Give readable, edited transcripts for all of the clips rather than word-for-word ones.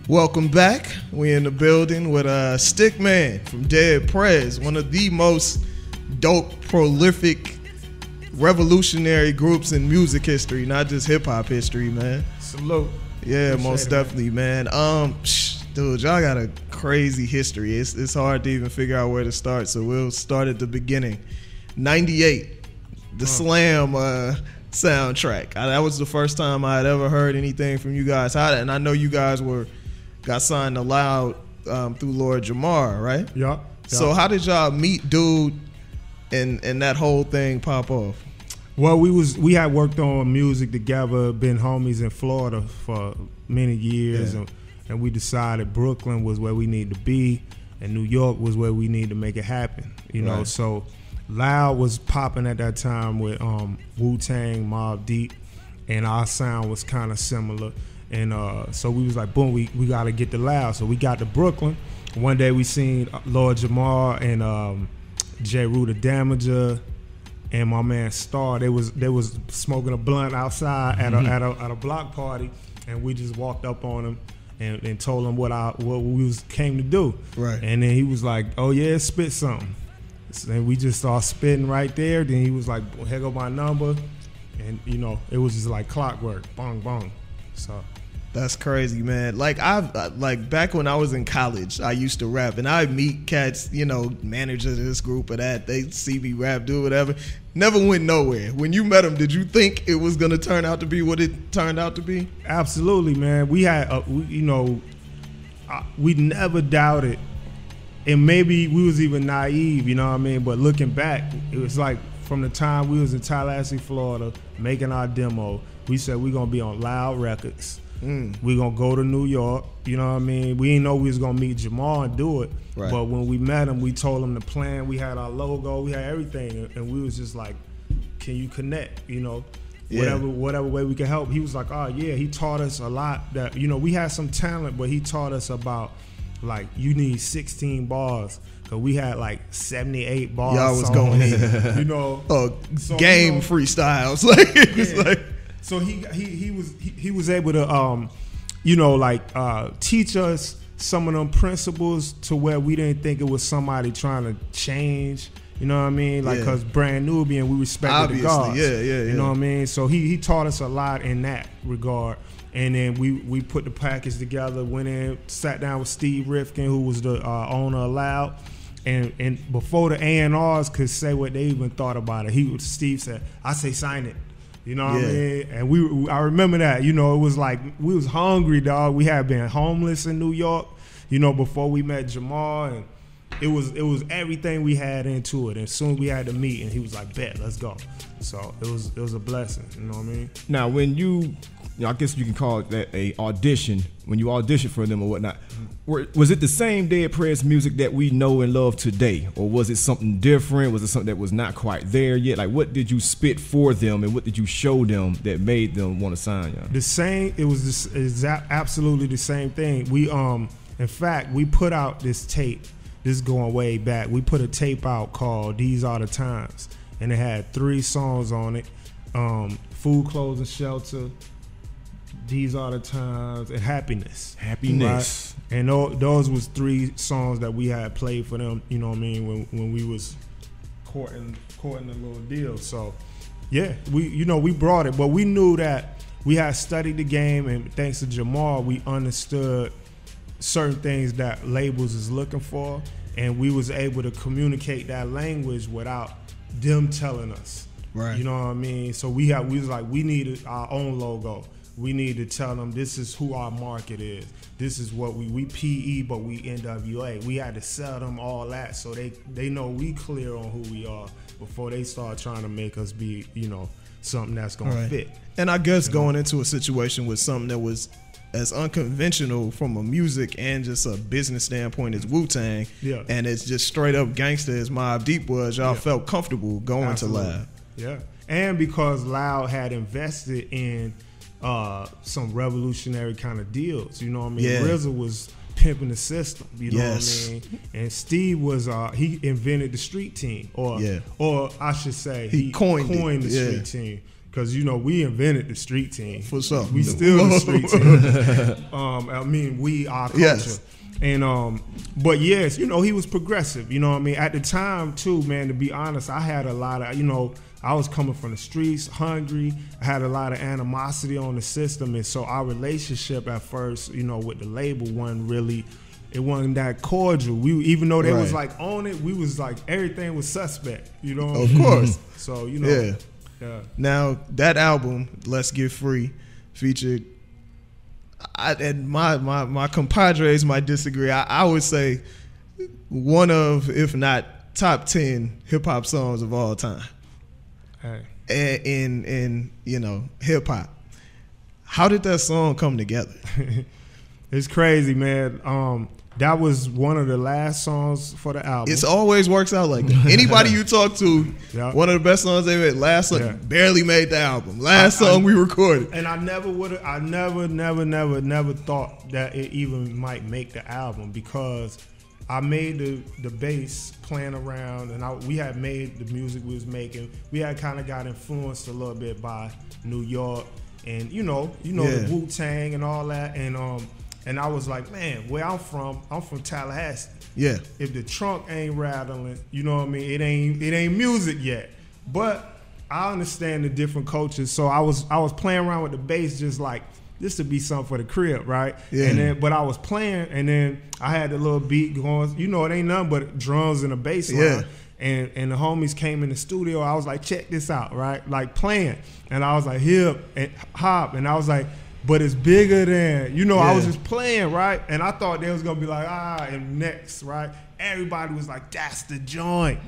Welcome back. We in the building with Stic.man from Deadprez, one of the most dope, prolific, revolutionary groups in music history, not just hip hop history, man. Salute. Yeah, Appreciate most it, definitely, man. Dude, y'all got a crazy history. It's hard to even figure out where to start, so we'll start at the beginning. 98, the Slam soundtrack. That was the first time I had ever heard anything from you guys. And I know you guys got signed to Loud through Lord Jamal, right? Yeah. So how did y'all meet, dude, and that whole thing pop off? Well, we had worked on music together, been homies in Florida for many years, and we decided Brooklyn was where we needed to be, and New York was where we needed to make it happen. You know, so Loud was popping at that time with Wu-Tang, Mobb Deep, and our sound was kind of similar. And so we was like, boom, we got to get to Loud. So we got to Brooklyn. One day we seen Lord Jamal and J. Rue the Damager and my man Star. They was smoking a blunt outside at a block party, and we just walked up on them and told him what we came to do. Right. And then he was like, oh yeah, spit something. And we just started spitting right there. Then he was like, well, here go my number. And you know, it was just like clockwork. Bong, bong. So that's crazy, man. Like back when I was in college, I used to rap, and I'd meet cats, you know, managers of this group or that. They see me rap, do whatever. Never went nowhere. When you met them, did you think it was gonna turn out to be what it turned out to be? Absolutely, man. We had, we never doubted, and maybe we was even naive, you know what I mean? But looking back, it was like from the time we was in Tallahassee, Florida, making our demo, we said we're gonna be on Loud Records. We're gonna go to New York, you know what I mean? We didn't know we was gonna meet Jamal and do it. Right. But when we met him, we told him the plan, we had our logo, we had everything, and we was just like, can you connect, you know? Whatever way we can help. He was like, oh yeah, he taught us a lot that, you know, we had some talent, but he taught us about, like, you need 16 bars. Cause we had like 78 bars. Y'all was going in, you know, so, game freestyles. Like it's like. So he was able to teach us some of them principles to where we didn't think it was somebody trying to change. You know what I mean? Like, cause brand Nubian, we respected the gods. You know what I mean? So he taught us a lot in that regard. And then we put the package together, went in, sat down with Steve Rifkin, who was the owner of Loud. And before the A&Rs could say what they even thought about it, Steve said, I say sign it. You know what I mean? And I remember that, you know, it was like, we was hungry, dog. We had been homeless in New York, you know, before we met Jamal, and it was everything we had into it. And soon we had to meet, and he was like, bet, let's go. So it was a blessing, you know what I mean? Now, when I guess you can call it that a audition, when you audition for them or whatnot, was it the same Deadprez music that we know and love today? Or was it something different? Was it something that was not quite there yet? Like, what did you spit for them, and what did you show them that made them want to sign y'all? The same, it was absolutely the same thing. We, in fact, we put out this tape, this is going way back. We put a tape out called These Are the Times, and it had 3 songs on it, Food, Clothes, and Shelter, These Are the Times, and Happiness. Happiness. Right? And those was 3 songs that we had played for them, you know what I mean, when we was courting a little deal. So yeah, we brought it, but we knew that we had studied the game, and thanks to Jamal, we understood certain things that labels is looking for, and we was able to communicate that language without them telling us. Right. You know what I mean? So we was like, we needed our own logo. We need to tell them this is who our market is. This is what we PE, but we NWA. We had to sell them all that so they know we clear on who we are before they start trying to make us be, you know, something that's gonna fit. And I guess going into a situation with something that was as unconventional from a music and just a business standpoint as Wu-Tang, and it's just straight up gangster as Mobb Deep was, y'all felt comfortable going to Loud. Yeah, and because Loud had invested in some revolutionary kind of deals, you know what I mean? RZA was pimping the system, you know what I mean? And Steve was he invented the street team, or I should say he coined the street team. because we invented the street team. For sure. We still the street team. I mean, we our culture. Yes. And but yes, he was progressive. You know what I mean? At the time too, man. To be honest, I had a lot of I was coming from the streets, hungry. I had a lot of animosity on the system, and so our relationship at first, with the label it wasn't that cordial. We, even though they was like on it, we was like, everything was suspect. Of course. So Yeah. Now that album, Let's Get Free, featured. And my compadres might disagree. I would say one of, if not top 10 hip hop songs of all time. Hey. In hip hop. How did that song come together? It's crazy, man. That was one of the last songs for the album. It always works out like that. Anybody you talk to, one of the best songs they made, last song, barely made the album. Last song we recorded. And I never thought that it even might make the album, because I made the bass playing around, and we had made the music we was making. We had kind of got influenced a little bit by New York and the Wu-Tang and all that, and I was like, man, where I'm from Tallahassee. Yeah. If the trunk ain't rattling, you know what I mean? It ain't music yet. But I understand the different cultures, so I was playing around with the bass, just like, this would be something for the crib, right? Yeah. But I was playing, and then I had the little beat going. It ain't nothing but drums and a bass line. Yeah. And the homies came in the studio. I was like, check this out, right? Like playing, and I was like, hip and hop, and I was like, but it's bigger than, I was just playing, right? And I thought they was going to be like, and next, right? Everybody was like, that's the joint.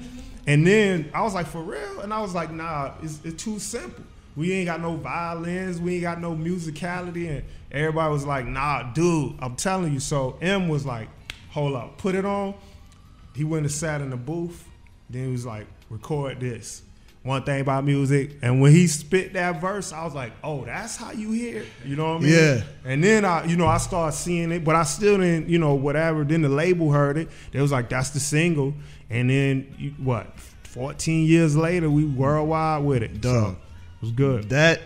And then I was like, for real? And I was like, nah, it's too simple. We ain't got no violins. We ain't got no musicality. And everybody was like, nah, dude, I'm telling you. So M was like, hold up, put it on. He went and sat in the booth. Then he was like, record this. One thing about music, and when he spit that verse, I was like, "Oh, that's how you hear it." You know what I mean? Yeah. And then I started seeing it, but I still didn't, whatever. Then the label heard it. They was like, "That's the single." And then 14 years later, we worldwide with it. Dog, so it was good. That,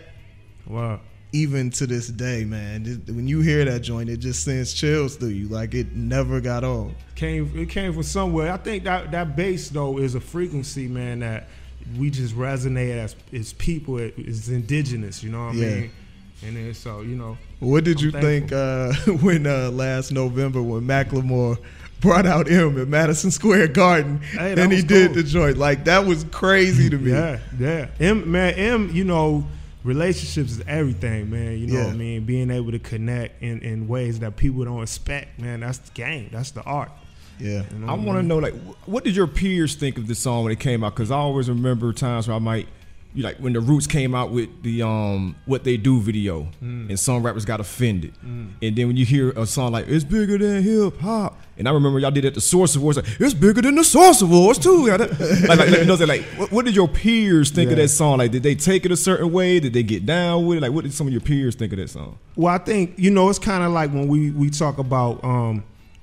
even to this day, man, when you hear that joint, it just sends chills through you. Like it never got old. It came from somewhere. I think that bass though is a frequency, man, that we just resonate as people, as indigenous, you know what I mean? And then so, What did you think when last November when Macklemore brought out M at Madison Square Garden and he did the joint? Like, that was crazy to me. Yeah. M, relationships is everything, man. You know what I mean? Being able to connect in ways that people don't expect, man, that's the game. That's the art. Yeah, I want to know, like, what did your peers think of this song when it came out? Because I always remember times where I might, when the Roots came out with the What They Do video, and some rappers got offended, and then when you hear a song like "It's bigger than hip hop," and I remember y'all did it at the Source Awards, like it's bigger than the Source Awards too. What did your peers think of that song? Like, did they take it a certain way? Did they get down with it? Like, what did some of your peers think of that song? Well, I think it's kind of like when we talk about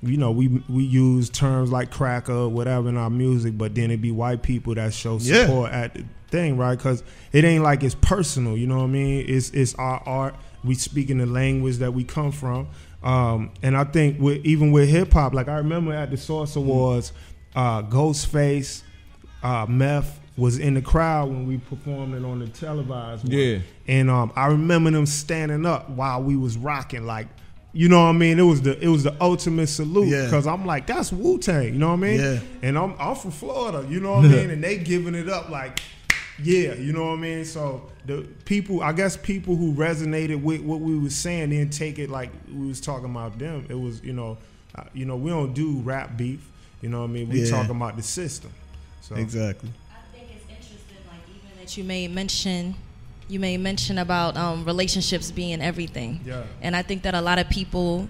we use terms like cracker or whatever in our music, but then it be white people that show support at the thing, right? Because it ain't like it's personal, you know what I mean? It's our art. We speak in the language that we come from. And I think even with hip hop, like I remember at the Source Awards, Ghostface, Meth was in the crowd when we performed it on the televised one. Yeah. And I remember them standing up while we was rocking, like, you know what I mean? It was the ultimate salute, because I'm like, that's Wu-Tang, you know what I mean? Yeah. And I'm from Florida, you know what I mean? And they giving it up like, you know what I mean? So the people, I guess people who resonated with what we was saying didn't take it like we was talking about them. It was, we don't do rap beef, you know what I mean? We talking about the system. So exactly. I think it's interesting, like, even that you made mention about relationships being everything. Yeah. And I think that a lot of people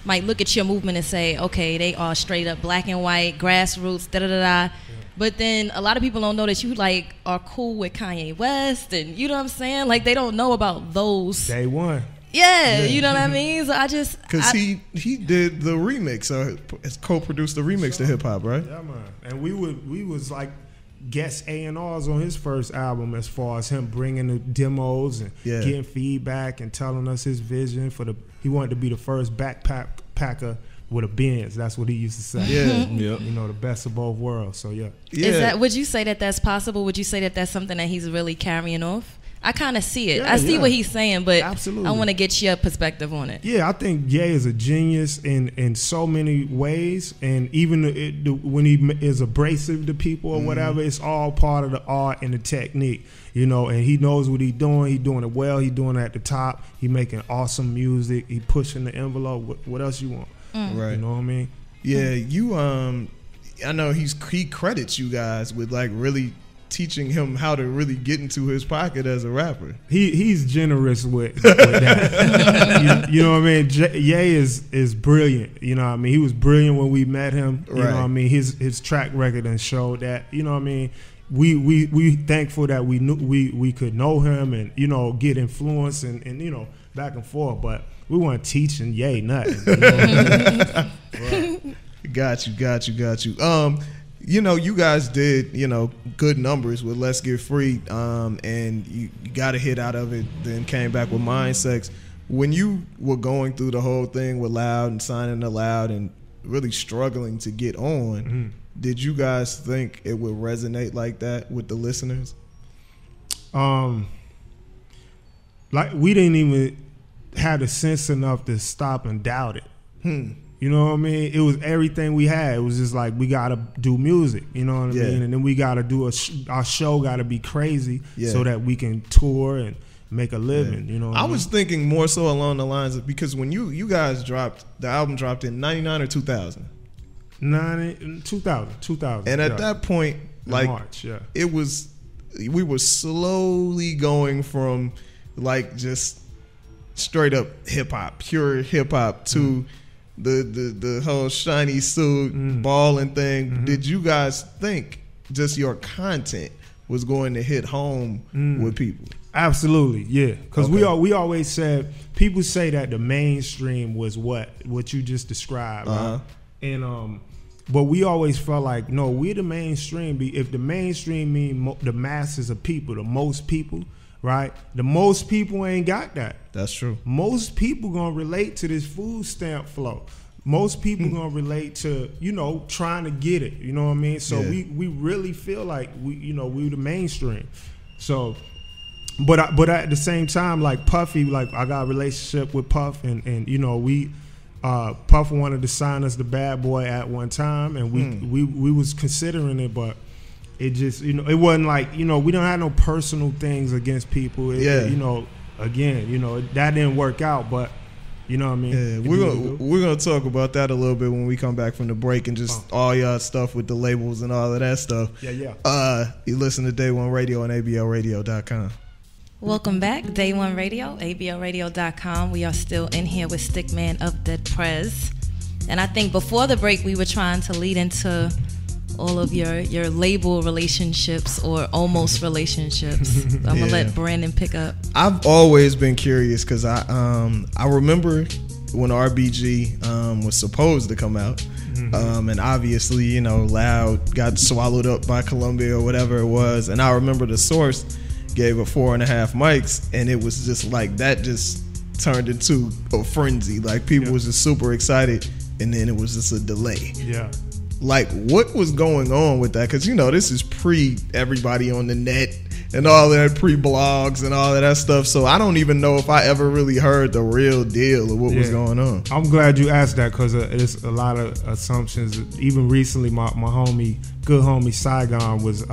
might look at your movement and say, okay, they are straight up black and white, grassroots, da-da-da-da. Yeah. But then a lot of people don't know that you, like, are cool with Kanye West, and you know what I'm saying? Like, they don't know about those. Day one. Yeah, you know what I mean? So because he did the remix, or co-produced the remix to hip hop, right? Yeah, man. And we was like guest A&Rs on his first album, as far as him bringing the demos and getting feedback and telling us his vision for he wanted to be the first backpacker with a Benz. That's what he used to say. You know, the best of both worlds. So would you say that that's possible? Would you say that that's something that he's really carrying off? I kind of see it. I see what he's saying, but absolutely. I want to get your perspective on it. Yeah, I think Ye is a genius in so many ways, and even when he is abrasive to people or whatever, it's all part of the art and the technique, you know. And he knows what he's doing. He's doing it well. He's doing it at the top. He's making awesome music. He pushing the envelope. What else you want? Right. You know what I mean? Yeah, you. I know he credits you guys with like really teaching him how to really get into his pocket as a rapper. He's generous with that. you know what I mean? Ye is brilliant. You know what I mean? He was brilliant when we met him. You know what I mean? His track record and showed that. You know what I mean? We thankful that we could know him and, you know, get influence and you know, back and forth. But we weren't teaching Ye nothing. You know? Right. Got you. You know, you guys did, you know, good numbers with Let's Get Free, and you got a hit out of it, then came back with Mind Sex. When you were going through the whole thing with Loud and signing to Loud and really struggling to get on, did you guys think it would resonate like that with the listeners? Like, we didn't even have the sense enough to stop and doubt it. You know what I mean? It was everything we had. It was just like, we got to do music, you know what I mean? And then we got to do our show got to be crazy so that we can tour and make a living, you know what I mean? was thinking more so along the lines of, because when you guys the album dropped in 99 or 2000? 2000. And at that point, like, March, we were slowly going from like just straight up hip hop, pure hip hop to the whole shiny suit balling thing. Did you guys think just your content was going to hit home with people? Absolutely, yeah. Because we always said, people say that the mainstream was what you just described, right? And but we always felt like, no, we're the mainstream. If the mainstream mean the masses of people, the most people, right? The most people ain't got that. That's true. Most people gonna relate to this food stamp flow. Most people gonna relate to, you know, trying to get it. You know what I mean? So we really feel like we the mainstream. So, but at the same time, like Puffy, like I got a relationship with Puff, and you know, Puff wanted to sign us the Bad Boy at one time, and we was considering it, but it just, you know, it wasn't like, you know, we don't have no personal things against people. You know, again, you know, that didn't work out, but you know what I mean? Yeah, we're gonna talk about that a little bit when we come back from the break, and just all y'all stuff with the labels and all of that stuff. You listen to Day One Radio on ABLRadio.com. Welcome back, Day One Radio, ABLRadio.com. We are still in here with Stic.Man of Deadprez, and I think before the break we were trying to lead into all of your label relationships or almost relationships. So I'm gonna let Brandon pick up. I've always been curious because I remember when RBG was supposed to come out, and obviously, you know, Loud got swallowed up by Columbia or whatever it was, and I remember The Source gave it 4.5 mics, and it was just like that just turned into a frenzy. Like, people was just super excited, and then it was just a delay. Like, what was going on with that? Because, you know, this is pre everybody on the net and all that, pre-blogs and all of that stuff. So I don't even know if I ever really heard the real deal of what was going on. I'm glad you asked that, because it's a lot of assumptions. Even recently, my good homie Saigon was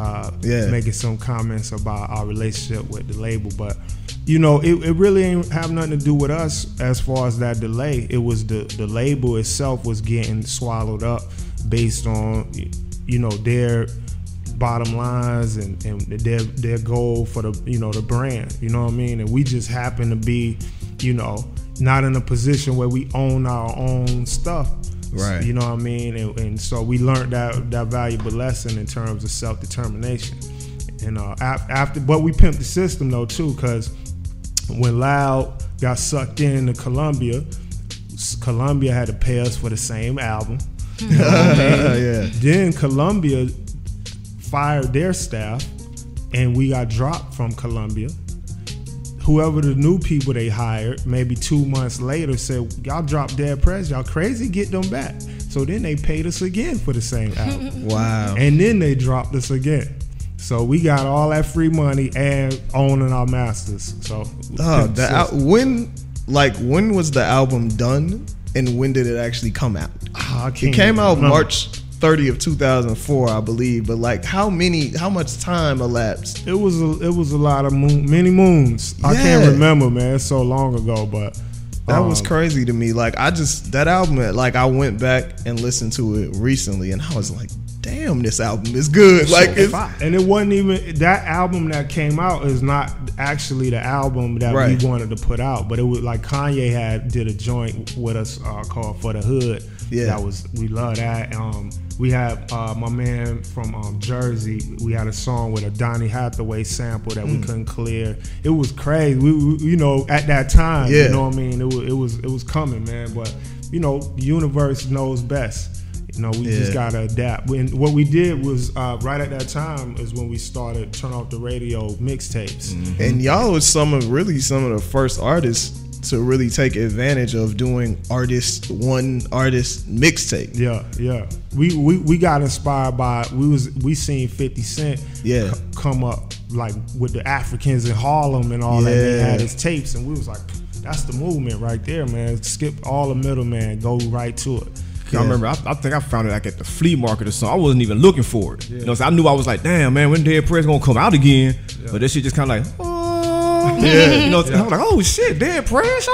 making some comments about our relationship with the label. But, you know, it really ain't have nothing to do with us as far as that delay. It was the label itself was getting swallowed up based on, you know, their bottom lines and their goal for the, you know, the brand, you know what I mean? And we just happen to be, you know, not in a position where we own our own stuff, right? You know what I mean? And so we learned that valuable lesson in terms of self-determination. And but we pimped the system though too, because when Loud got sucked into Columbia had to pay us for the same album. You know what I mean? Then Columbia fired their staff, and we got dropped from Columbia. Whoever the new people they hired, maybe 2 months later, said, y'all dropped Deadprez, y'all crazy, get them back. So then they paid us again for the same album. Wow. And then they dropped us again. So we got all that free money and owning our masters. So when was the album done, and when did it actually come out? It came out March 30 of 2004, I believe. But like, how much time elapsed? It was a lot of many moons. I can't remember, man. It's so long ago, but that was crazy to me. Like, that album, like, I went back and listened to it recently, and I was like, damn, this album is good. Like, and it wasn't even that album that came out is not actually the album that we wanted to put out, but it was like Kanye did a joint with us called For the Hood. Yeah, we love that. We have my man from Jersey. We had a song with a Donny Hathaway sample that we couldn't clear. It was crazy. We at that time, you know what I mean. It was coming, man. But the universe knows best. We just gotta adapt. And what we did was right at that time is when we started Turn Off the Radio mixtapes. Mm-hmm. And y'all was some of the first artists to really take advantage of doing one artist mixtape. Yeah. We got inspired by we seen 50 Cent come up like with the Africans in Harlem and all that. They had his tapes, and we was like, that's the movement right there, man. Skip all the middleman, go right to it. I remember, I think I found it like at the flea market or something. I wasn't even looking for it. So I knew, I was like, damn, man, when Deadprez gonna come out again? But this shit just kind of like, I was like, oh shit, Deadprez,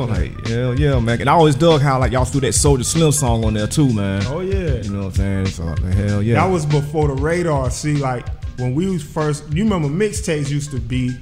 like, yeah, man. And I always dug how like y'all threw that Soulja Slim song on there too, man. Oh yeah, you know what I'm saying? So hell yeah. That was before the radar. See, like when we was first, you remember mixtapes used to be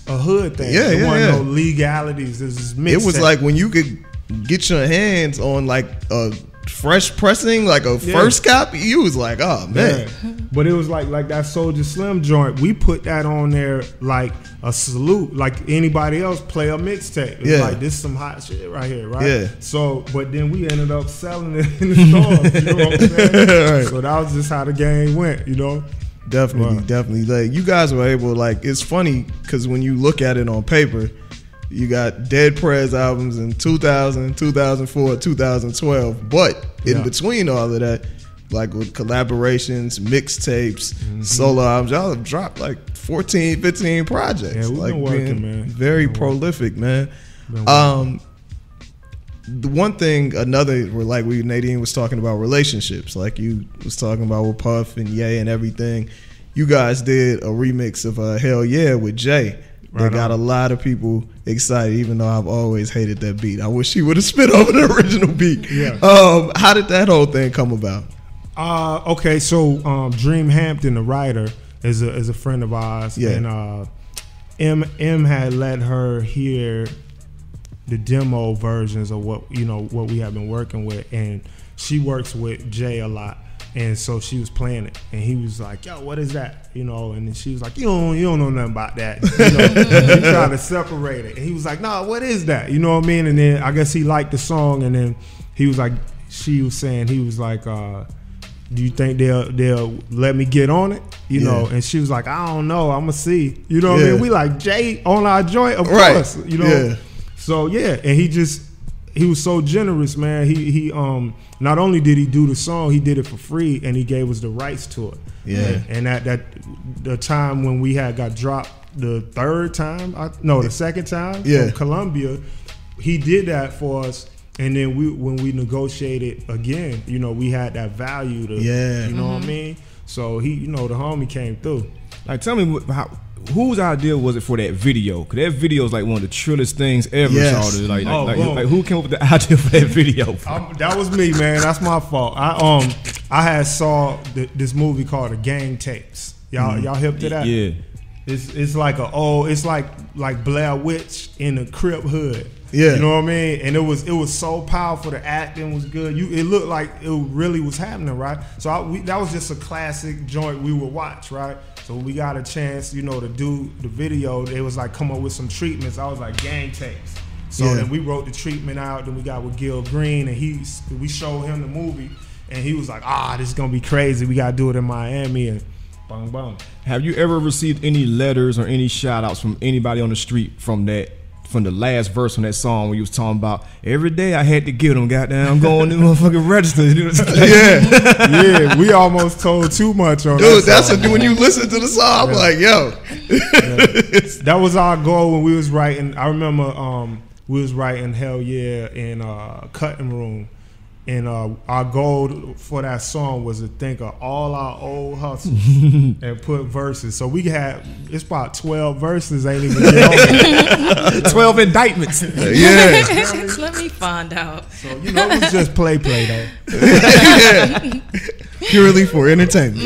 a hood thing. There wasn't no legalities. It was like when you could get your hands on like a fresh pressing, like a first copy, you was like, oh man. But it was like that Soulja Slim joint, we put that on there like a salute, like anybody else play a mixtape. It's like, this is some hot shit right here, right? So but then we ended up selling it in the stores, you know what I'm saying? So that was just how the game went, Definitely. Like, you guys were able, like, it's funny because when you look at it on paper, you got Deadprez albums in 2000, 2004, 2012. But in between all of that, like with collaborations, mixtapes, solo albums, y'all have dropped like 14, 15 projects. Yeah, we've been working, man. Very prolific, man. The one thing, like Nadine was talking about relationships, like you was talking about with Puff and Ye and everything. You guys did a remix of Hell Yeah with Jay. That got a lot of people excited, even though I've always hated that beat. I wish he would have spit over the original beat. How did that whole thing come about? Okay, so Dream Hampton, the writer, is a friend of ours, and M had let her hear the demo versions of what we have been working with, and she works with Jay a lot. And so she was playing it, and he was like, "Yo, what is that?" And then she was like, "You don't know nothing about that." He tried to separate it, and he was like, "Nah, what is that?" You know what I mean? And then I guess he liked the song, and then he was like, he was like, "Do you think they'll let me get on it?" You know? And she was like, "I don't know. I'm gonna see." You know what I mean? We like Jay on our joint, of course. So and he was so generous, man. He not only did he do the song, he did it for free, and he gave us the rights to it. And at the time when we got dropped the second time from Columbia, he did that for us. And then when we negotiated again, we had that value to, you know what I mean? So the homie came through. Like, tell me whose idea was it for that video? Cause that video is like one of the trillest things ever. Like who came up with the idea for that video? That was me, man. That's my fault. I had saw this movie called The Gang Tapes. Y'all hip to that? Yeah. It's like it's like Blair Witch in the Crip hood. Yeah. You know what I mean? And it was so powerful. The acting was good. It looked like it really was happening, right? So that was just a classic joint we would watch, right? So we got a chance, to do the video. It was like come up with some treatments. I was like, gang tapes. So then we wrote the treatment out. Then we got with Gil Green, and we showed him the movie, and he was like, this is gonna be crazy. We gotta do it in Miami. And Bang, bang. Have you ever received any letters or any shout outs from anybody on the street from the last verse on that song where you was talking about every day I had to get them, goddamn, I'm going to motherfucking register. Yeah, we almost told too much on dude, that song. When you listen to the song, I'm like, yo. That was our goal when we was writing. I remember we was writing Hell Yeah in Cutting Room. And our goal for that song was to think of all our old hustles and put verses. So it's about 12 verses, ain't even get 12 indictments. Yeah. Let me find out. So, it was just play though. Yeah. Purely for entertainment.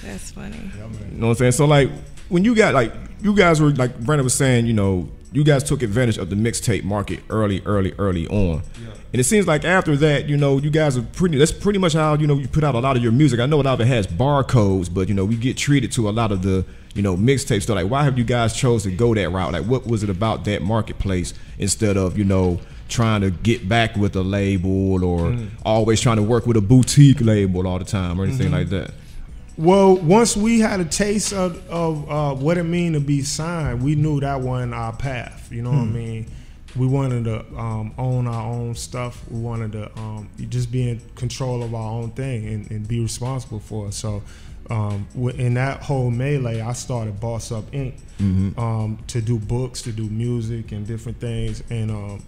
That's funny. You know what I'm saying? So, like, when you guys were, like Brandon was saying, you guys took advantage of the mixtape market early on. Yeah. And it seems like after that, you guys are that's pretty much how, you put out a lot of your music. I know a lot of it has barcodes, but, we get treated to a lot of the, mixtape stuff. Like, why have you guys chose to go that route? Like, what was it about that marketplace instead of, trying to get back with a label or always trying to work with a boutique label all the time or anything like that? Well, once we had a taste of what it mean to be signed, we knew that wasn't our path. You know what I mean? We wanted to own our own stuff. We wanted to just be in control of our own thing and be responsible for it. So in that whole melee, I started Boss Up Inc. To do books, to do music and different things. And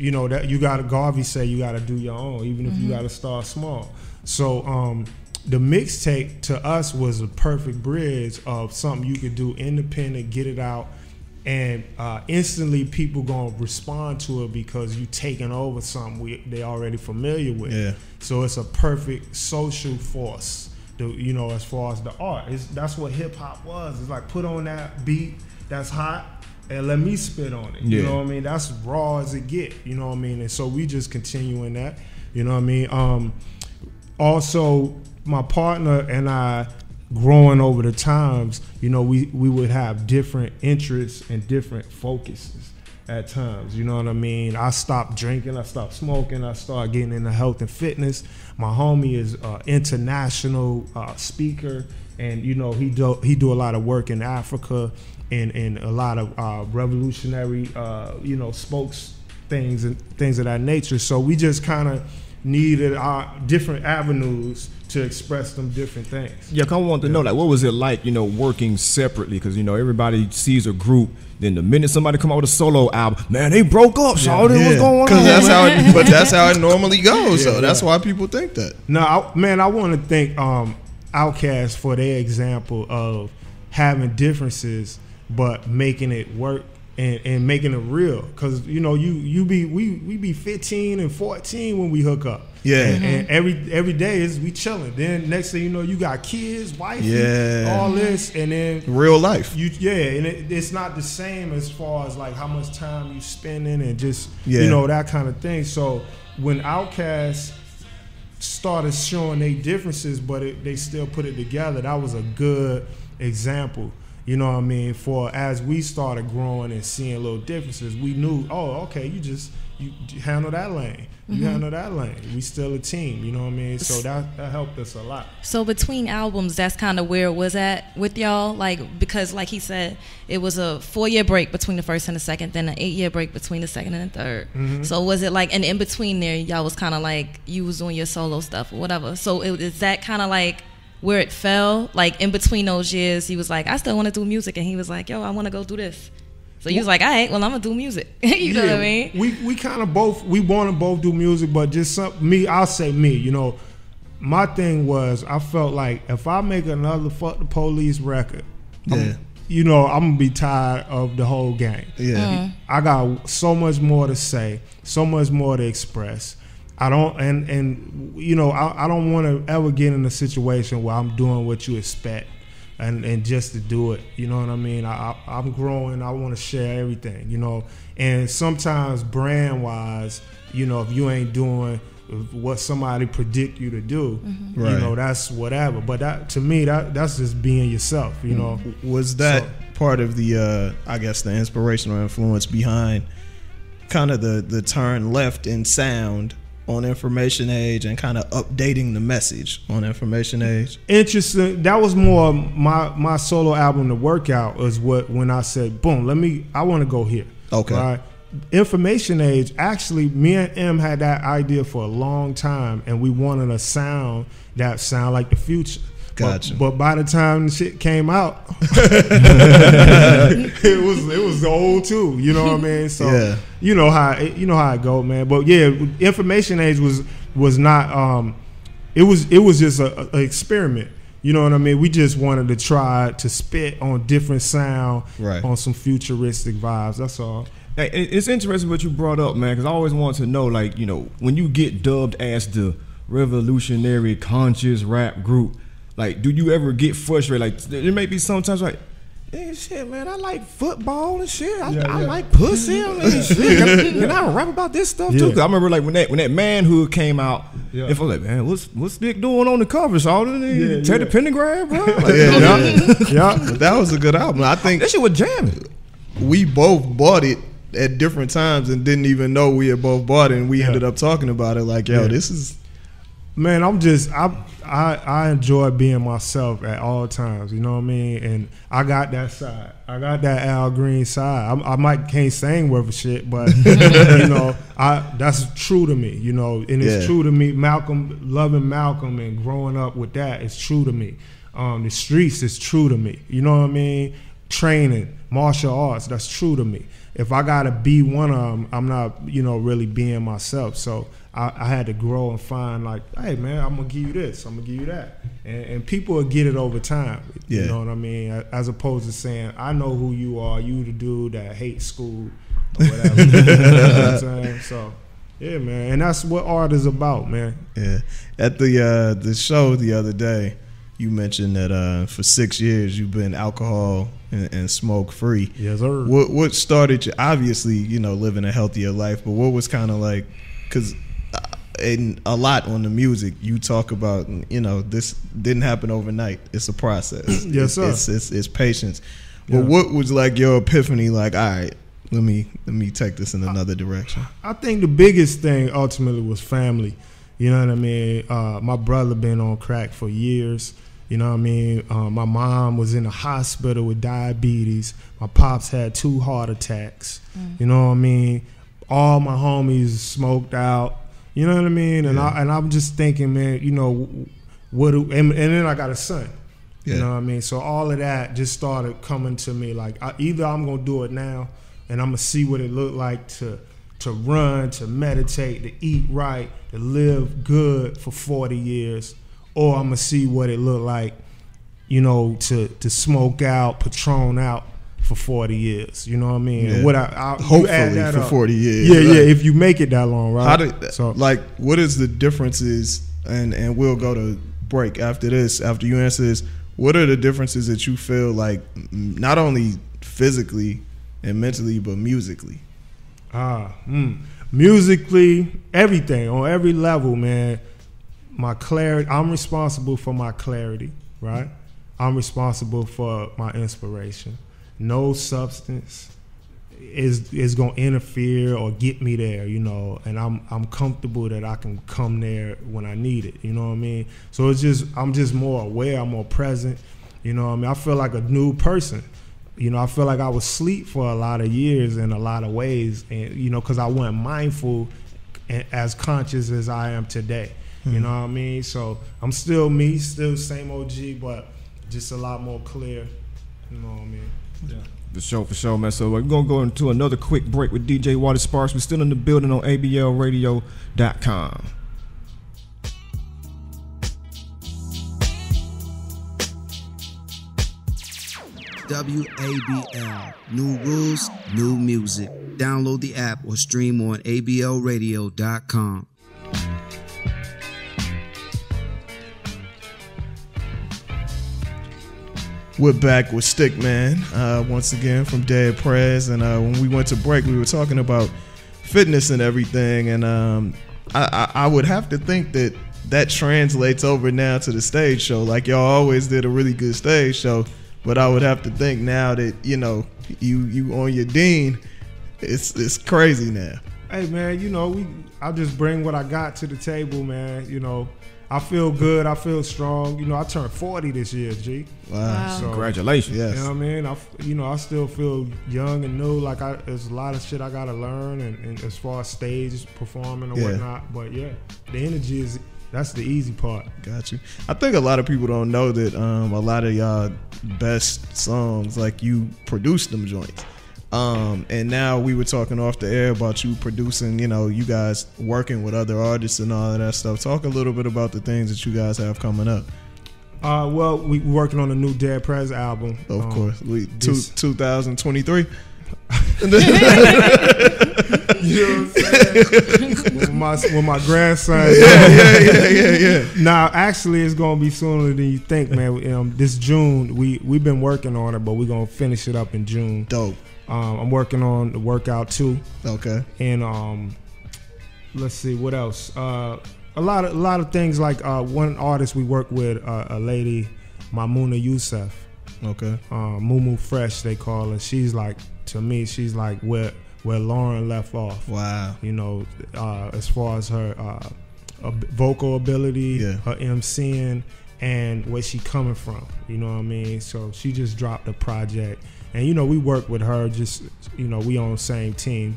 that you got to, Garvey say you got to do your own, even if you got to start small. So the mixtape to us was a perfect bridge of something you could do independent, get it out. And instantly people gonna respond to it because you taking over something they already familiar with. Yeah. So it's a perfect social force. As far as the art, that's what hip hop was. It's like put on that beat that's hot and let me spit on it. You know what I mean? That's raw as it get. You know what I mean? And so we just continuing that. You know what I mean? Also, my partner and I, growing over the times, we would have different interests and different focuses at times. You know what I mean? I stopped drinking, I stopped smoking, I started getting into health and fitness. My homie is an international speaker, and he do a lot of work in Africa and a lot of revolutionary spokes things and things of that nature. So we just kind of needed our different avenues to express them different things. Yeah, I wanted to know, like, what was it like, working separately? Because, everybody sees a group, then the minute somebody come out with a solo album, man, they broke up, shawty, what's going on? Because that's how it normally goes, so that's why people think that. No, I want to thank Outkast for their example of having differences, but making it work and making it real. Because, we be 15 and 14 when we hook up. Yeah. And every day we chilling. Then next thing you know, you got kids, wife, all this, and then real life. And it's not the same as far as like how much time you spending and just that kind of thing. So when Outkast started showing their differences, but they still put it together, that was a good example. You know what I mean? For as we started growing and seeing little differences, we knew, you handle that lane. You handle that lane. We still a team, you know what I mean? So that helped us a lot. So between albums, that's kind of where it was at with y'all? Because like he said, it was a 4-year break between the first and the second, then an 8-year break between the second and the third. So was it like, and in between there, y'all was kind of like, you was doing your solo stuff or whatever. So is that kind of like where it fell? Like in between those years, he was like, I still want to do music. And he was like, yo, I want to go do this. So you was like, all right, well, I'm going to do music. You know what I mean? We kind of we want to both do music, but just I'll say me, my thing was, I felt like if I make another Fuck the Police record, I'm going to be tired of the whole game. Yeah. I got so much more to say, so much more to express. I don't, I don't want to ever get in a situation where I'm doing what you expect. And just to do it, you know what I mean? I'm growing. I want to share everything, And sometimes brand-wise, if you ain't doing what somebody predict you to do, that's whatever. But that, to me, that's just being yourself, Was that part of the, I guess, the inspirational influence behind kind of the turn left in sound on Information Age and kind of updating the message on Information Age? Interesting. That was more my solo album, The Workout, was when I said, boom, I want to go here. Okay. Right? Information Age, actually, me and M had that idea for a long time, and we wanted a sound that sound like the Future. Gotcha. But by the time the shit came out, it was old too. You know what I mean? So yeah. you know how it go, man. But yeah, Information Age was not. It was just a experiment. You know what I mean? We just wanted to try to spit on different sound, right, on some futuristic vibes. That's all. Hey, it's interesting what you brought up, man, because I always want to know, like, you know, when you get dubbed as the revolutionary conscious rap group, like, do you ever get frustrated? Like, there may be sometimes like, hey, shit, man, I like football and shit. I like pussy and shit. Can I rap about this stuff too? Cause I remember like when that Manhood came out, if I was like, man, what's Dick doing on the cover? So Teddy Pendergrass, bro. Like, yeah. But that was a good album. I think that shit was jamming. We both bought it at different times and didn't even know we had both bought it, and we ended up talking about it like, yo, this is. Man, I enjoy being myself at all times, you know what I mean? And I got that side. I got that Al Green side. I can't sing worth a shit, but you know, that's true to me, you know, and it's true to me. Loving Malcolm and growing up with that is true to me. The streets is true to me, you know what I mean? Training, martial arts, that's true to me. If I gotta be one of them, I'm not, you know, really being myself. So I had to grow and find like, hey man, I'm gonna give you this, I'm gonna give you that, and people will get it over time. You know what I mean? As opposed to saying, I know who you are, you the dude that hates school or whatever. You know what I'm saying? So yeah, man, and that's what art is about, man. Yeah. At the show the other day, you mentioned that for 6 years you've been alcohol and smoke free. Yes, sir. What started you? Obviously, you know, living a healthier life, but what was kind of like, because and a lot on the music you talk about, you know, this didn't happen overnight. It's a process. Yes, sir. It's patience. But what was like your epiphany? Like, all right, let me take this in another direction. I think the biggest thing ultimately was family. You know what I mean? My brother been on crack for years. You know what I mean? My mom was in the hospital with diabetes. My pops had 2 heart attacks. You know what I mean? All my homies smoked out. You know what I mean? And I'm just thinking, man, you know, and then I got a son. You know what I mean? So all of that just started coming to me like, either I'm gonna do it now, and I'm gonna see what it looked like to run, to meditate, to eat right, to live good for 40 years, or I'm gonna see what it looked like, you know, to smoke out, Patron out for 40 years. You know what I mean? Yeah. And what hopefully for 40 years. Yeah, right? If you make it that long, right? What is the differences? And we'll go to break after this. After you answer this, what are the differences that you feel like, not only physically and mentally, but musically? Musically, everything on every level, man. My clarity. I'm responsible for my clarity, right? I'm responsible for my inspiration. No substance is gonna interfere or get me there, you know. And I'm comfortable that I can come there when I need it. You know what I mean? So I'm just more aware. I'm more present. You know what I mean? I feel like a new person. You know, I feel like I was asleep for a lot of years in a lot of ways, and you know, because I wasn't mindful and as conscious as I am today. You know what I mean? So I'm still me, still same OG, but just a lot more clear. You know what I mean? Yeah. For sure, man. So we're gonna go into another quick break with DJ Water Sparks. We're still in the building on ablradio.com. WABL. New rules, new music. Download the app or stream on ablradio.com. We're back with Stic.man once again from Deadprez, and when we went to break, we were talking about fitness and everything, and I would have to think that translates over now to the stage show. Like, y'all always did a really good stage show, but I would have to think now that, you know, you on your dean, it's crazy now. Hey man, you know, I just bring what I got to the table, man. You know, I feel good. I feel strong. You know, I turned 40 this year, G. Wow. So, congratulations. Yes. You know what I mean? I still feel young and new. Like there's a lot of shit I gotta learn, and as far as stage performing or whatnot. But yeah, the energy that's the easy part. Got you. I think a lot of people don't know that a lot of y'all best songs, like you produced them joints. And now we were talking off the air about you producing, you know, you guys working with other artists and all of that stuff. Talk a little bit about the things that you guys have coming up. Well, we working on a new Deadprez album. Of course. 2023. You know what I'm saying? With my grandson. Yeah. Now, actually, it's gonna be sooner than you think, man. This June, we've been working on it, but we're gonna finish it up in June. Dope. I'm working on the Workout 2. Okay. And let's see what else. A lot of things, like one artist we work with, a lady, Mamuna Youssef. Okay. Moo Fresh, they call her. She's like, to me, she's like where Lauren left off. Wow. You know, as far as her vocal ability, her MCing, and where she coming from. You know what I mean? So she just dropped a project, and you know, we work with her. Just, you know, we on the same team.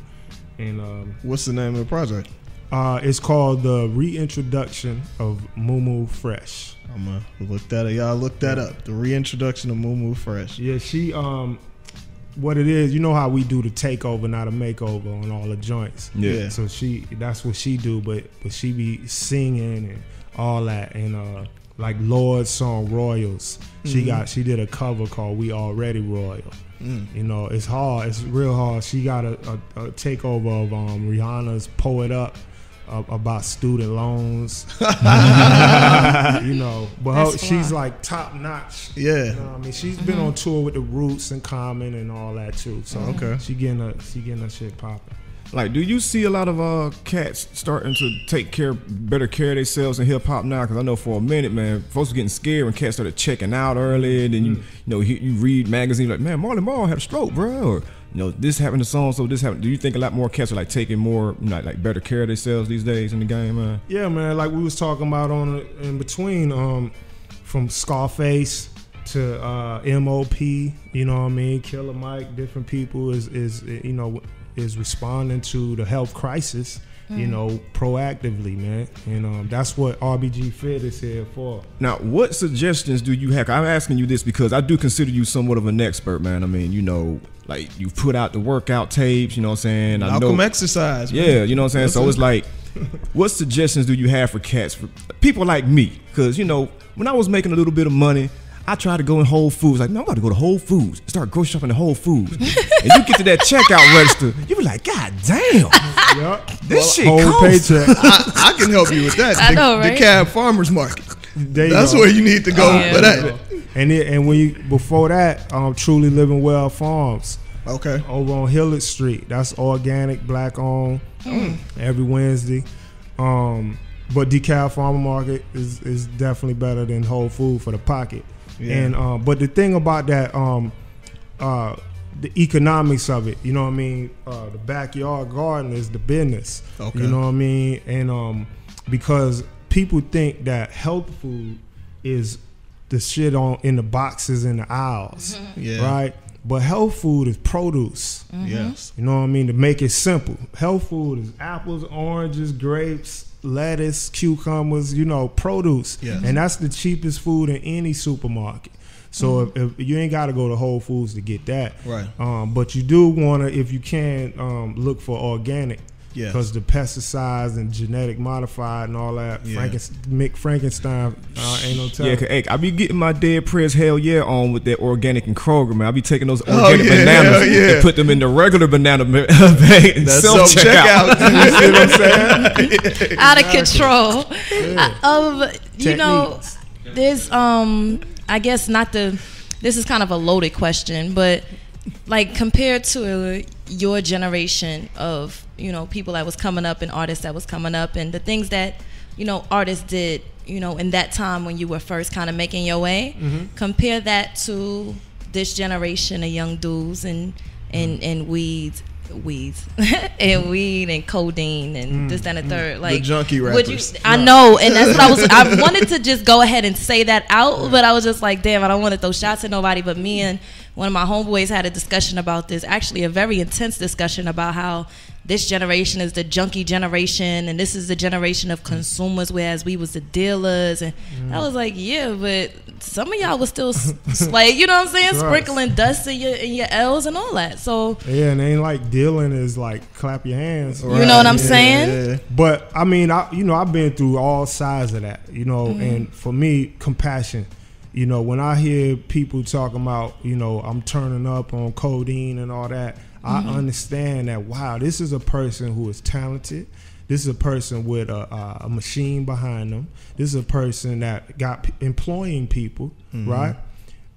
And what's the name of the project? It's called The Reintroduction of Moo Fresh. I'm gonna look that up. Y'all look that up. The Reintroduction of Moo Fresh. Yeah, she what it is, you know how we do the takeover, not a makeover on all the joints. Yeah. So that's what she do, but she be singing and all that, and like Lord's song Royals. She did a cover called We Already Royal. You know, it's hard. It's real hard. She got a takeover of Rihanna's Pull It Up about student loans. You know, but she's like top notch. Yeah. You know what I mean? She's been on tour with the Roots and Common and all that too. So she getting her shit popping. Like, do you see a lot of cats starting to take better care of themselves in hip hop now? Because I know for a minute, man, folks were getting scared when cats started checking out early. And then you read magazines like, man, Marley Marl had a stroke, bro, or you know, this happened to so this happened. Do you think a lot more cats are like taking more, you know, like better care of themselves these days in the game, man? Yeah, man. Like we was talking about in between, from Scarface to MOP, you know what I mean, Killer Mike, different people is responding to the health crisis, you know, proactively, man. And that's what RBG Fit is here for. Now, what suggestions do you have? I'm asking you this because I do consider you somewhat of an expert, man. I mean, you know, like you've put out the workout tapes, you know what I'm saying? Malcolm exercise, man. Yeah, you know what I'm saying? So it's like, what suggestions do you have for cats, for people like me? Because, you know, when I was making a little bit of money, I tried to go in Whole Foods. Like, no, I'm about to go to Whole Foods. Start grocery shopping at Whole Foods. And you get to that checkout register, you be like, God damn. This shit costs. I can help you with that. I know, right? The Cab Farmers Market. That's where you need to go for that. And before that, Truly Living Well Farms. Okay. Over on Hillard Street. That's organic, black owned, every Wednesday. But DeKalb Farmer Market is definitely better than Whole Food for the pocket. Yeah. And but the thing about that, the economics of it, you know what I mean? The backyard garden is the business. Okay. You know what I mean? And because people think that health food is the shit in the boxes in the aisles, right? But health food is produce. Yes. You know what I mean? To make it simple, health food is apples, oranges, grapes, lettuce, cucumbers, you know, produce. Yes. And that's the cheapest food in any supermarket. So if you ain't got to go to Whole Foods to get that. Right. But you do want to, if you can, look for organic. Yeah. Because the pesticides and genetic modified and all that, Frankenstein, ain't no telling. Yeah, I be getting my Deadprez hell yeah on with that organic and Kroger, man. I be taking those organic bananas and put them in the regular banana bag and self-checkout. You see what I'm saying? Out of control. You know, there's, I guess this is kind of a loaded question, but like compared to your generation of, you know, people that was coming up and artists that was coming up and the things that, you know, artists did, you know, in that time when you were first kind of making your way, compare that to this generation of young dudes and weeds. weeds and weed and codeine and this, that, and the third. Like the junkie rappers. I know, and that's what I wanted to just go ahead and say that out, but I was just like, damn, I don't want to throw shots at nobody. But me and one of my homeboys had a discussion about this, actually a very intense discussion about how this generation is the junkie generation and this is the generation of consumers, whereas we was the dealers. And I was like, yeah, but some of y'all was still slave, you know what I'm saying? Sprinkling dust in your L's and all that. So yeah, and it ain't like dealing is like clap your hands. Right. You know what I'm saying? Yeah. But I mean, I've been through all sides of that, and for me, compassion. When I hear people talking about, I'm turning up on codeine and all that, I understand that, wow, this is a person who is talented. This is a person with a machine behind them. This is a person that got employing people, right?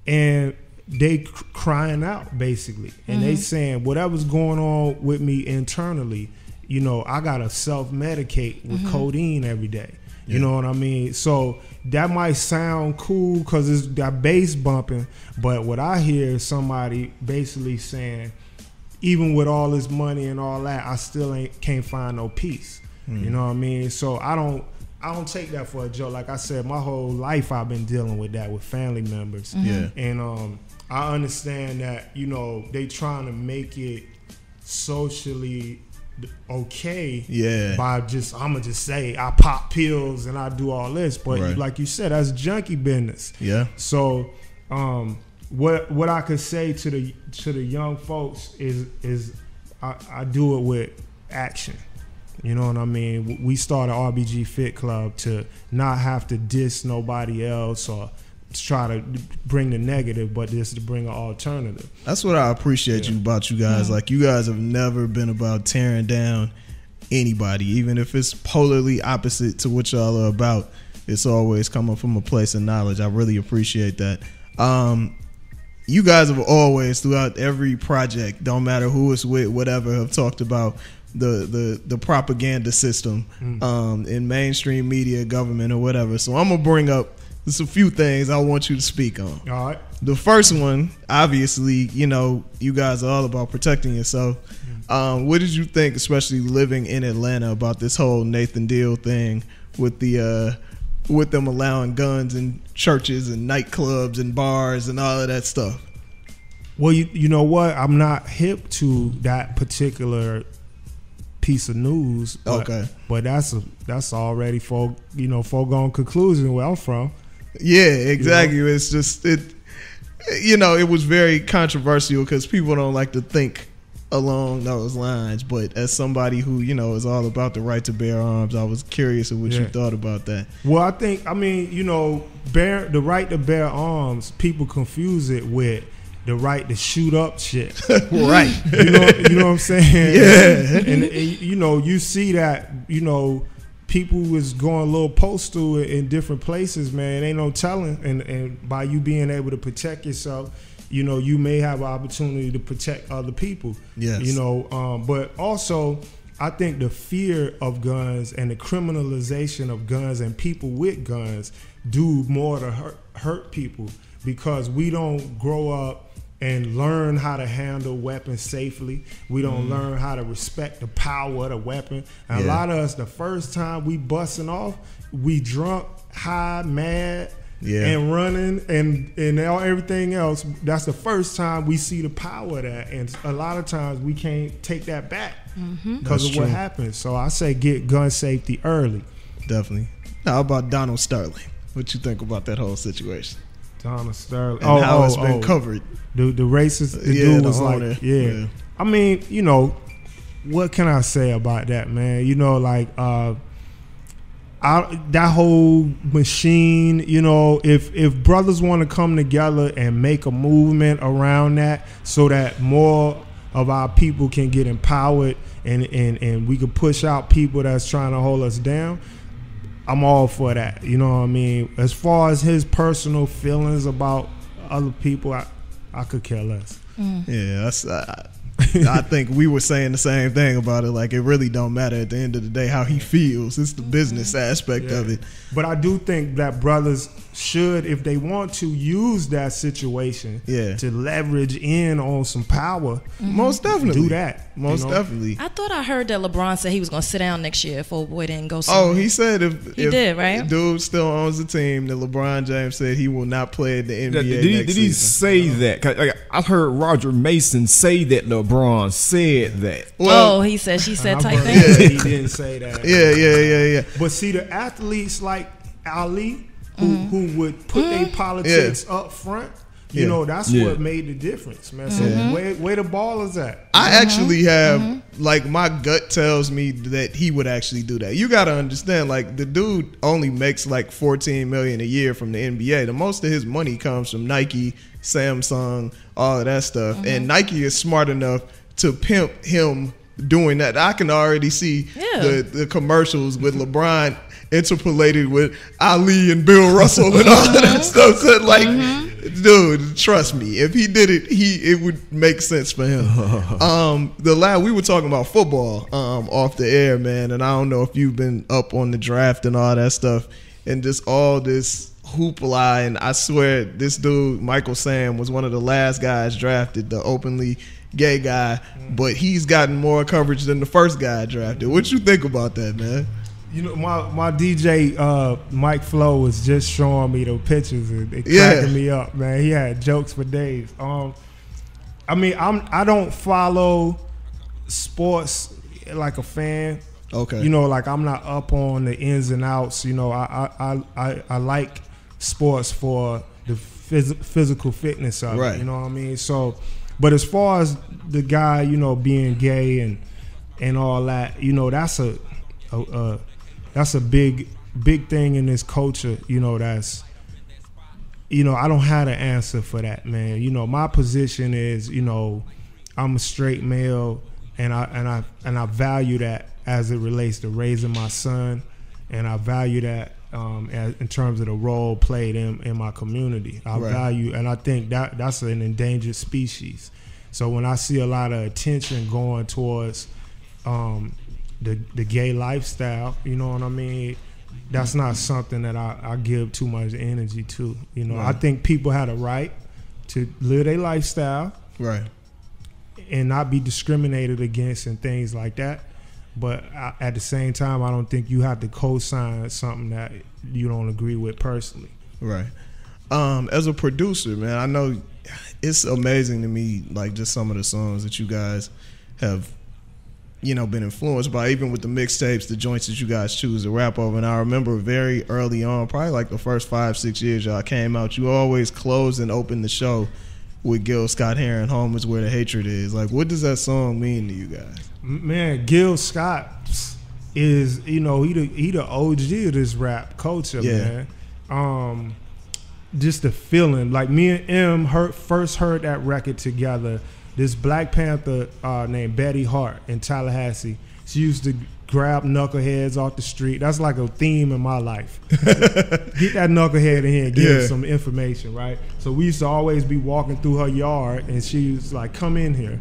And they crying out, basically. And they saying, whatever's going on with me internally, I got to self-medicate with codeine every day. You know what I mean? So that might sound cool because it's that bass bumping, but what I hear is somebody basically saying, even with all this money and all that, I still can't find no peace. You know what I mean? So I don't take that for a joke. Like I said, my whole life I've been dealing with that with family members. Yeah. And I understand that, they trying to make it socially okay by I'ma just say I pop pills and I do all this, but like you said, that's junkie business. Yeah. So what I could say to the young folks is I do it with action. You know what I mean? We started RBG Fit Club to not have to diss nobody else or to try to bring the negative, but just to bring an alternative. That's what I appreciate about you guys. Like, you guys have never been about tearing down anybody, even if it's polarly opposite to what y'all are about. It's always coming from a place of knowledge. I really appreciate that. You guys have always, throughout every project, don't matter who it's with, whatever, have talked about the propaganda system in mainstream media, government, or whatever. So I'm gonna bring up just a few things I want you to speak on. All right. The first one, obviously, you guys are all about protecting yourself. What did you think, especially living in Atlanta, about this whole Nathan Deal thing with them allowing guns in churches and nightclubs and bars and all of that stuff? Well, you know what? I'm not hip to that particular piece of news. But that's already foregone conclusion where I'm from. Yeah, exactly. It's just it was very controversial because people don't like to think along those lines. But as somebody who is all about the right to bear arms, I was curious of what you thought about that. Well, the right to bear arms, people confuse it with the right to shoot up shit. Right. You know what I'm saying? Yeah. And you see that, people was going a little postal in different places, man. Ain't no telling. And by you being able to protect yourself, you may have an opportunity to protect other people. Yes. But also, I think the fear of guns and the criminalization of guns and people with guns do more to hurt people, because we don't grow up and learn how to handle weapons safely. We don't learn how to respect the power of the weapon. And a lot of us, the first time we busting off, we drunk, high, mad, and running and everything else. That's the first time we see the power of that. And a lot of times we can't take that back because of what happens. So I say get gun safety early. Definitely. How about Donald Sterling? What you think about that whole situation? Donald Sterling. And how it's been covered. The racist dude was like, I mean, what can I say about that, man? That whole machine, if brothers want to come together and make a movement around that so that more of our people can get empowered and we can push out people that's trying to hold us down, I'm all for that. You know what I mean? As far as his personal feelings about other people, I could care less. Yeah, I think we were saying the same thing about it. Like, it really don't matter at the end of the day how he feels. It's the business aspect of it. But I do think that brothers should, if they want to, use that situation to leverage in on some power. Most definitely. Do that. Most definitely. I thought I heard that LeBron said he was going to sit down next year if old boy didn't go somewhere. Oh, he said if did, right? Dude still owns the team, that LeBron James said he will not play in the NBA next season. Did he say that? I heard Roger Mason say that LeBron said that. Well, he said, she said type thing. Yeah. He didn't say that. Yeah. But see, the athletes like Ali, who would put their politics up front, you know, that's what made the difference, man. So where the ball is at? I actually have, like, my gut tells me that he would actually do that. You got to understand, like, the dude only makes like $14 million a year from the NBA. The most of his money comes from Nike, Samsung, all of that stuff. And Nike is smart enough to pimp him doing that. I can already see the commercials with LeBron interpolated with Ali and Bill Russell and all of that stuff. So, like, dude, trust me, if he did it, it would make sense for him. We were talking about football off the air, man, and I don't know if you've been up on the draft and all that stuff, and just all this hoopla. And I swear, this dude Michael Sam was one of the last guys drafted, the openly gay guy, but he's gotten more coverage than the first guy drafted. What you think about that, man? You know, my DJ Mike Flo was just showing me the pictures and it cracking me up, man. He had jokes for days. I mean, I don't follow sports like a fan. Okay. You know, like, I'm not up on the ins and outs. You know, I like sports for the physical fitness of it. You know what I mean? So, but as far as the guy, you know, being gay and all that, you know, that's a big thing in this culture, you know. That's, you know, I don't have an answer for that, man. You know, my position is, you know, I'm a straight male, and I value that as it relates to raising my son, and I value that in terms of the role played in my community. I value, and I think that's an endangered species. So when I see a lot of attention going towards the gay lifestyle, you know what I mean, that's not something that I give too much energy to. You know, I think people had a right to live their lifestyle, and not be discriminated against and things like that. But at the same time, I don't think you have to co-sign something that you don't agree with personally. As a producer, man, I know it's amazing to me, like, just some of the songs that you guys have, you know, been influenced by, even with the mixtapes, the joints that you guys choose to rap over. And I remember very early on, probably like the first 5-6 years y'all came out, you always closed and opened the show with Gil Scott hearing "Home Is Where the Hatred Is." Like, what does that song mean to you guys? Man, Gil Scott is, you know, he the OG of this rap culture, man. Just the feeling, like, me and M first heard that record together. This Black Panther named Betty Hart in Tallahassee, she used to grab knuckleheads off the street. That's like a theme in my life. Get that knucklehead in here and give him some information, right? So we used to always be walking through her yard, and she was like, "Come in here."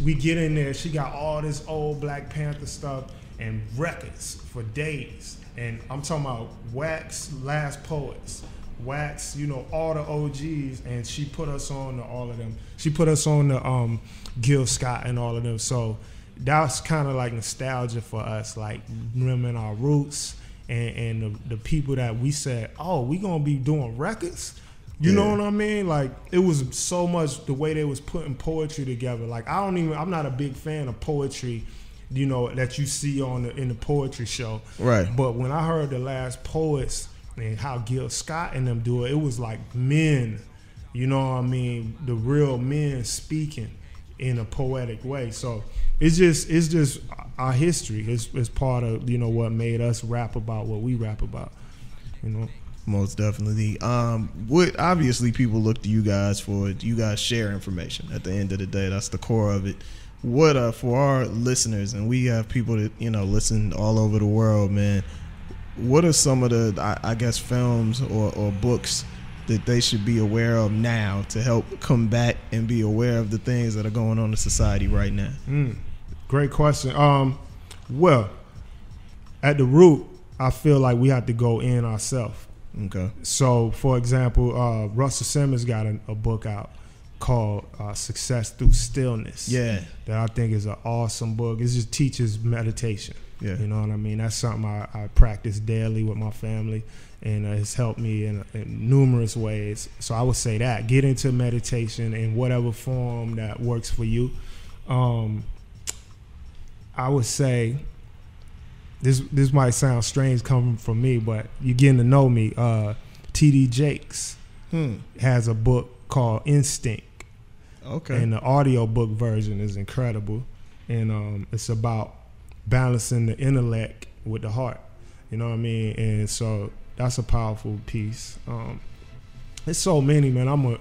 We get in there. She got all this old Black Panther stuff and records for days. And I'm talking about Wax, Last Poets, Wax, you know, all the OGs, and she put us on to all of them. She put us on to Gil Scott and all of them. So that's kind of like nostalgia for us, like remembering our roots and the people that we said, oh, we gonna be doing records. You know what I mean? Like, it was so much the way they was putting poetry together. Like, I'm not a big fan of poetry, you know, that you see in the poetry show. Right. But when I heard the Last Poets and how Gil Scott and them do it, it was like men, you know what I mean? The real men speaking in a poetic way. So it's just our history. It's part of, you know, what made us rap about what we rap about, you know. Most definitely. What obviously people look to you guys for. You guys share information. At the end of the day, that's the core of it. What for our listeners, and we have people that, you know, listen all over the world, man. What are some of the, I guess, films or books that they should be aware of now to help combat and be aware of the things that are going on in society right now? Great question. Well, at the root, I feel like we have to go in ourselves. Okay. So, for example, Russell Simmons got a book out called Success Through Stillness. Yeah. That I think is an awesome book. It just teaches meditation. Yeah. You know what I mean? That's something I practice daily with my family, and it's helped me in numerous ways. So I would say that. Get into meditation in whatever form that works for you. I would say, this might sound strange coming from me, but you're getting to know me. T.D. Jakes has a book called Instinct. Okay. And the audiobook version is incredible. And it's about balancing the intellect with the heart. You know what I mean? And so that's a powerful piece. There's so many, man. I'm a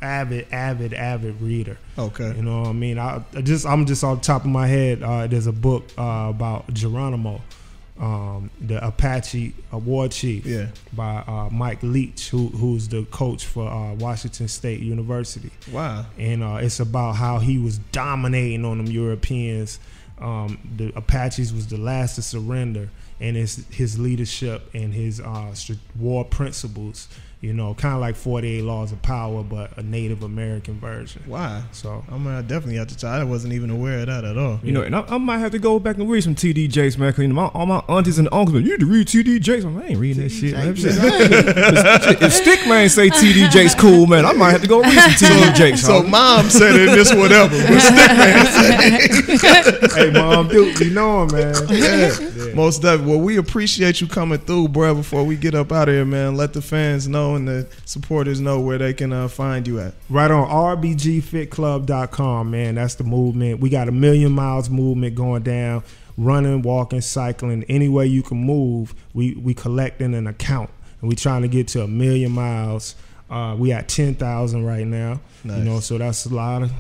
avid reader. Okay. You know what I mean? I'm just off the top of my head. There's a book about Geronimo, the Apache war chief, by Mike Leach, who's the coach for Washington State University. Wow. And it's about how he was dominating on them Europeans. The Apaches was the last to surrender, and his leadership and his war principles. You know, kind of like 48 Laws of Power, but a Native American version. Wow. So I'm gonna definitely have to try. I wasn't even aware of that at all. You know, and I might have to go back and read some T.D. Jakes, man. Cause, you know, all my aunties and uncles, you need to read T.D. Jakes. I ain't reading that shit, man. If Stic.man say T.D. Jakes cool, man, I might have to go read some T.D. Jakes. So mom said it, this whatever, but Stic.man said hey, mom, dude, you know him, man. Yeah. Most definitely. Well, we appreciate you coming through, bro. Before we get up out of here, man, let the fans know and the supporters know where they can find you at. Right on rbgfitclub.com, man. That's the movement. We got a 1,000,000 miles movement going down. Running, walking, cycling, any way you can move. We collecting an account, and we trying to get to 1,000,000 miles. We at 10,000 right now. Nice. You know, so that's a lot of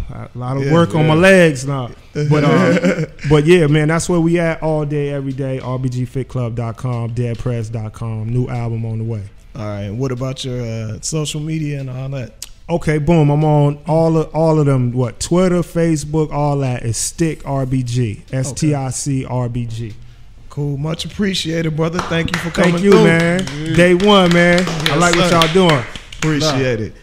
work on my legs now. But yeah, man, that's where we at all day, every day. rbgfitclub.com, deadprez.com. New album on the way. All right. What about your social media and all that? Okay, boom. I'm on all of them. What? Twitter, Facebook, all that is Stic RBG. STIC RBG. Cool. Much appreciated, brother. Thank you for coming through. Thank you, man. Day one, man. Yes, I like what y'all doing. Appreciate it.